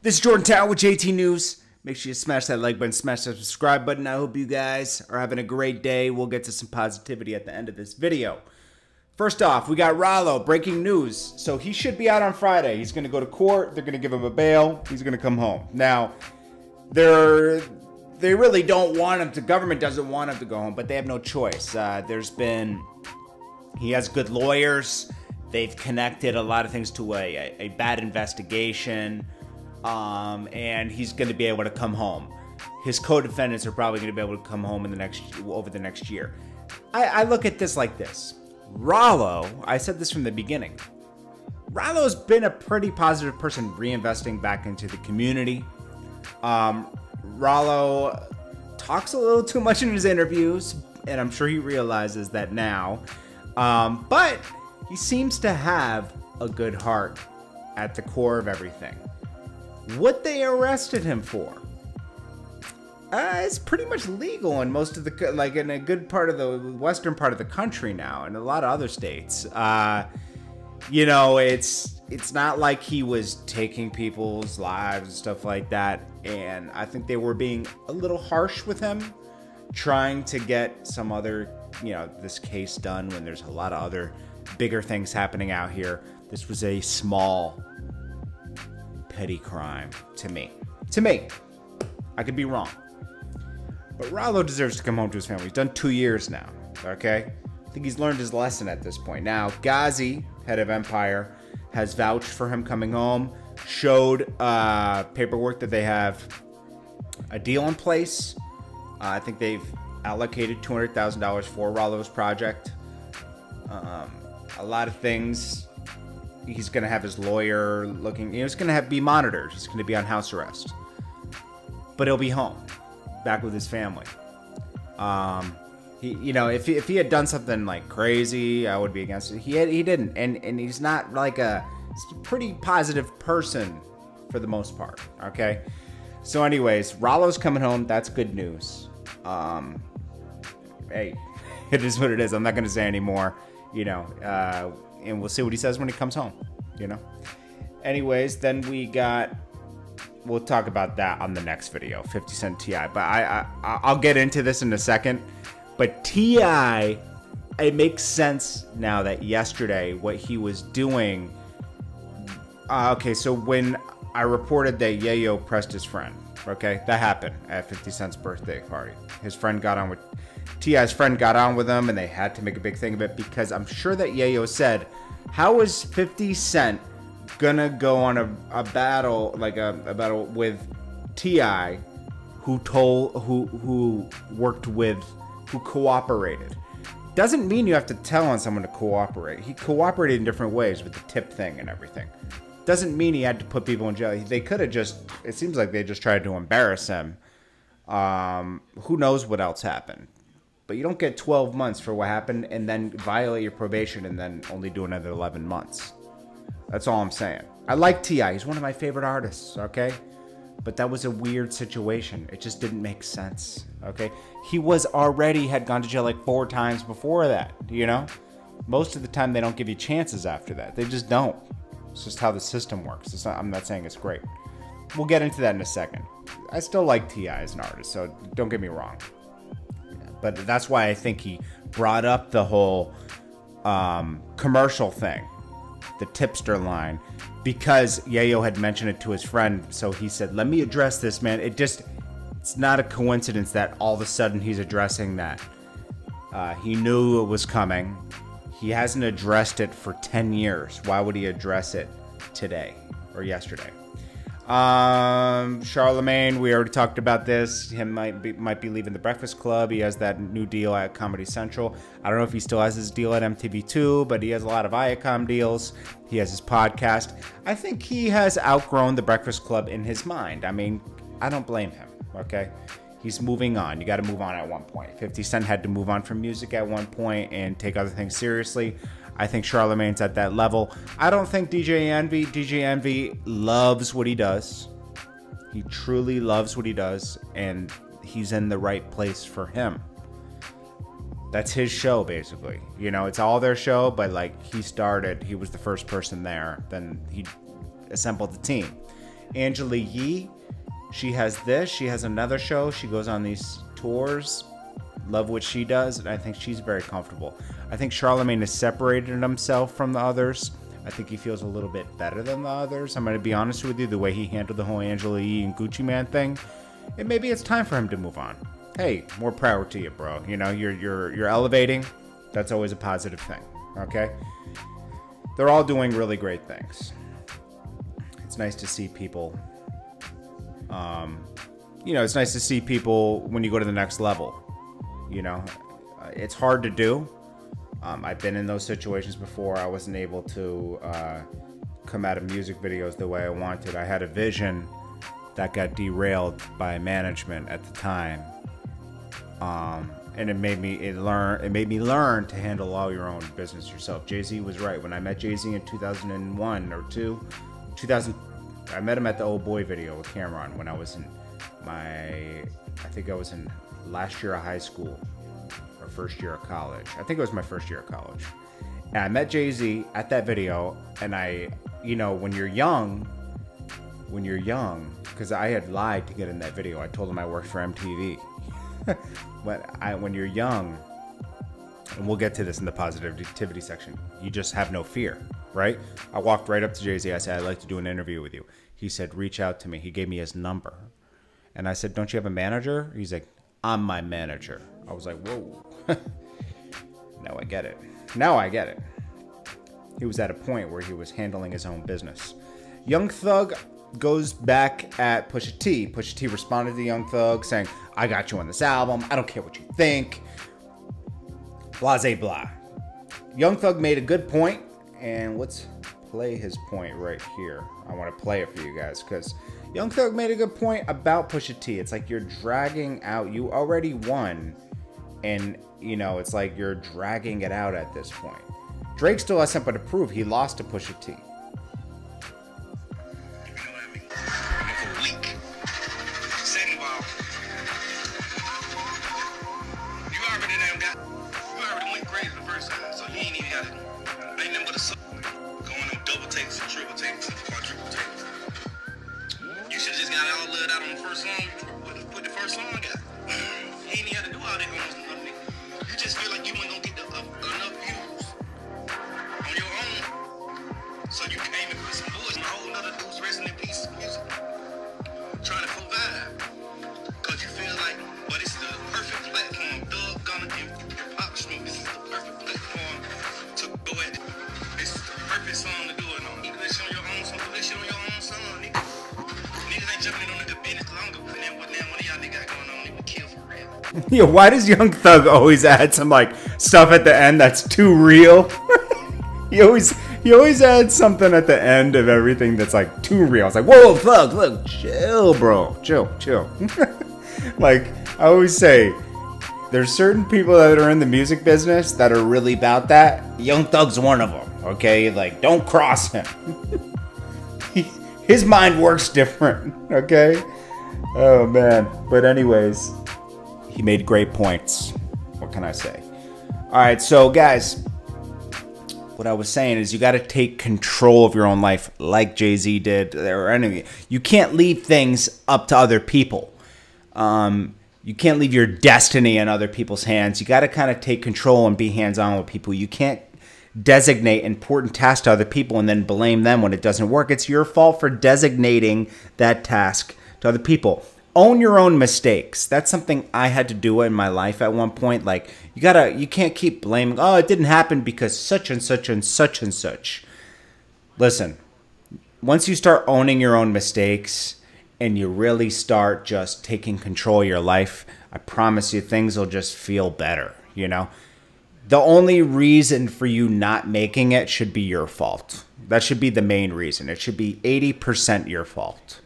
This is Jordan Tower with JT News. Make sure you smash that like button, smash that subscribe button. I hope you guys are having a great day. We'll get to some positivity at the end of this video. First off, we got Ralo, breaking news. So he should be out on Friday. He's going to go to court. They're going to give him a bail. He's going to come home. Now, they really don't want him to, government doesn't want him to go home, but they have no choice. He has good lawyers. They've connected a lot of things to a bad investigation. And he's going to be able to come home. His co-defendants are probably going to be able to come home over the next year. I look at this like this. Ralo, I said this from the beginning. Ralo's been a pretty positive person reinvesting back into the community. Ralo talks a little too much in his interviews, and I'm sure he realizes that now. But he seems to have a good heart at the core of everything. What they arrested him for, it's pretty much legal in most of the, like in a good part of the western part of the country now, and a lot of other states. You know, it's not like he was taking people's lives and stuff like that. And I think they were being a little harsh with him, trying to get some other, this case done when there's a lot of other bigger things happening out here. This was a small, petty crime to me. I could be wrong. But Ralo deserves to come home to his family. He's done 2 years now, okay? I think he's learned his lesson at this point. Now, Ghazi, head of Empire, has vouched for him coming home, showed paperwork that they have a deal in place. I think they've allocated $200,000 for Ralo's project. A lot of things. He's going to have his lawyer looking. He's going to be monitored. He's going to be on house arrest. But he'll be home, back with his family. If he had done something like crazy, I would be against it. He didn't, and he's not like he's a pretty positive person for the most part. Okay, so anyways, Ralo's coming home. That's good news. Hey, it is what it is. I'm not going to say anymore. And we'll see what he says when he comes home, Anyways, then we'll talk about that on the next video, 50 Cent T.I. But I'll get into this in a second. But T.I., it makes sense now that yesterday what he was doing. Okay, so when I reported that Yayo pressed his friend, okay, that happened at 50 Cent's birthday party. His friend got on with T.I.'s friend got on with him, and they had to make a big thing of it because I'm sure that Yayo said, how is 50 Cent gonna go on a battle, like a battle with T.I., who cooperated? Doesn't mean you have to tell on someone to cooperate. He cooperated in different ways with the tip thing and everything. Doesn't mean he had to put people in jail. They could have just, it seems like they just tried to embarrass him. Who knows what else happened? But you don't get 12 months for what happened and then violate your probation and then only do another 11 months. That's all I'm saying. I like T.I. He's one of my favorite artists, okay? But that was a weird situation. It just didn't make sense, okay? He had gone to jail like 4 times before that, Most of the time they don't give you chances after that. They just don't. It's just how the system works. I'm not saying it's great. We'll get into that in a second. I still like T.I. as an artist, so don't get me wrong. But that's why I think he brought up the whole commercial thing, the tipster line, because Yayo had mentioned it to his friend. So he said, let me address this, man. It's not a coincidence that all of a sudden he's addressing that. He knew it was coming. He hasn't addressed it for 10 years. Why would he address it today or yesterday? Charlemagne, we already talked about this. Him might be leaving the Breakfast Club. He has that new deal at Comedy Central. I don't know if he still has his deal at MTV2, but he has a lot of Viacom deals. He has his podcast. I think he has outgrown the Breakfast Club in his mind. I mean, I don't blame him, okay? He's moving on. You got to move on at one point. 50 Cent had to move on from music at one point and take other things seriously. I think Charlemagne's at that level. I don't think DJ Envy loves what he does. He truly loves what he does, and he's in the right place for him. That's his show, basically. It's all their show, but he was the first person there. Then he assembled the team. Angela Yee, she has this. She has another show. She goes on these tours. Love what she does, and I think she's very comfortable. I think Charlemagne has separated himself from the others. I think he feels a little bit better than the others. I'm going to be honest with you, the way he handled the whole Angela Yee and Gucci Man thing, and maybe it's time for him to move on. Hey, more power to you, bro. You know, you're elevating. That's always a positive thing, okay? They're all doing really great things. It's nice to see people, you know, it's nice to see people when you go to the next level. You know, it's hard to do. I've been in those situations before. I wasn't able to come out of music videos the way I wanted. I had a vision that got derailed by management at the time, and it made me learn to handle all your own business yourself. Jay-Z was right. When I met Jay-Z in 2001 or 2000, I met him at the Old Boy video with Cameron when I was in I think I was in last year of high school or first year of college. I think it was my first year of college. And I met Jay-Z at that video, and you know, when you're young, because I had lied to get in that video. I told him I worked for MTV. But when you're young, and we'll get to this in the positivity section, you just have no fear, right? I walked right up to Jay-Z. I said, I'd like to do an interview with you. He said, reach out to me. He gave me his number. And I said, don't you have a manager? He's like, I'm my manager. I was like, whoa. Now I get it. Now I get it. He was at a point where he was handling his own business. Young Thug goes back at Pusha T. Pusha T responded to Young Thug saying, I got you on this album. I don't care what you think. Blase blah. Young Thug made a good point, and let's play his point right here. I want to play it for you guys because Young Thug made a good point about Pusha T. It's like you're dragging out. You already won, and you know it's like you're dragging it out at this point. Drake still has something to prove. He lost to Pusha T. Yo, why does Young Thug always add some like stuff at the end that's too real? he always adds something at the end of everything that's like too real. It's like, whoa, Thug, look, chill, bro, chill. Like I always say, there's certain people that are in the music business that are really about that. Young Thug's one of them. Okay, like don't cross him. His mind works different. Okay. Oh man. But anyways. He made great points. What can I say? All right, so guys, what I was saying is you got to take control of your own life like Jay-Z did or any. You can't leave things up to other people. You can't leave your destiny in other people's hands. You got to kind of take control and be hands-on with people. You can't designate important tasks to other people and then blame them when it doesn't work. It's your fault for designating that task to other people. Own your own mistakes. That's something I had to do in my life at one point. Like you can't keep blaming, oh, it didn't happen because such and such and such and such. Listen, once you start owning your own mistakes and you really start just taking control of your life, I promise you things will just feel better, you know? The only reason for you not making it should be your fault. That should be the main reason. It should be 80% your fault.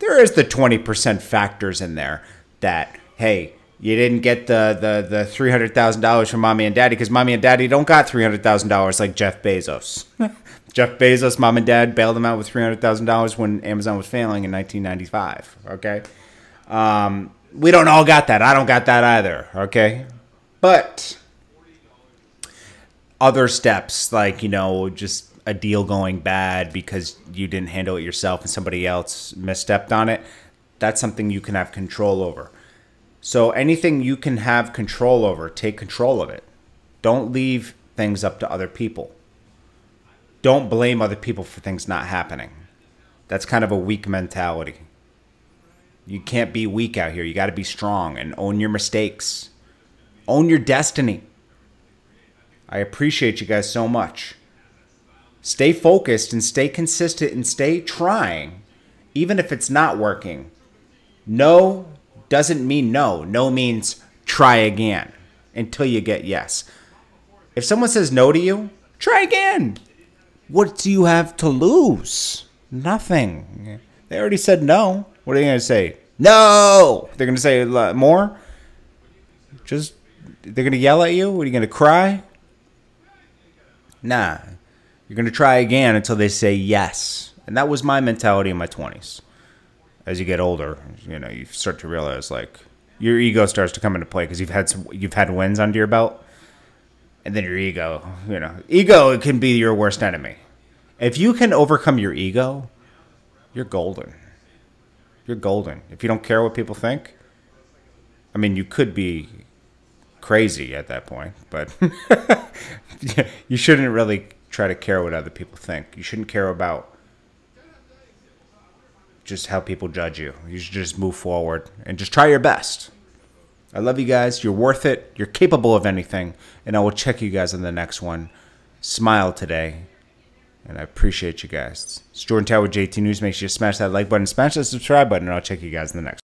There is the 20% factors in there that, hey, you didn't get the $300,000 from mommy and daddy because mommy and daddy don't got $300,000 like Jeff Bezos. Jeff Bezos, mom and dad bailed him out with $300,000 when Amazon was failing in 1995, okay? We don't all got that. I don't got that either, okay? But other steps like, you know, just a deal going bad because you didn't handle it yourself and somebody else misstepped on it, that's something you can have control over. So anything you can have control over, take control of it. Don't leave things up to other people. Don't blame other people for things not happening. That's kind of a weak mentality. You can't be weak out here. You got to be strong and own your mistakes. Own your destiny. I appreciate you guys so much. Stay focused and stay consistent and stay trying, even if it's not working. No doesn't mean no. No means try again until you get yes. If someone says no to you, try again. What do you have to lose? Nothing. They already said no. What are they going to say? No! They're going to say more? They're going to yell at you? What, are you going to cry? Nah. You're going to try again until they say yes. And that was my mentality in my 20s. As you get older, you start to realize, like, your ego starts to come into play because you've had wins under your belt. And then your ego, ego can be your worst enemy. If you can overcome your ego, you're golden. You're golden. If you don't care what people think, I mean, you could be crazy at that point, but you shouldn't really try to care what other people think. You shouldn't care about just how people judge you. You should just move forward and just try your best. I love you guys. You're worth it. You're capable of anything. And I will check you guys on the next one. Smile today. And I appreciate you guys. It's Jordan Tower with JT News. Make sure you smash that like button, smash that subscribe button, and I'll check you guys in the next one.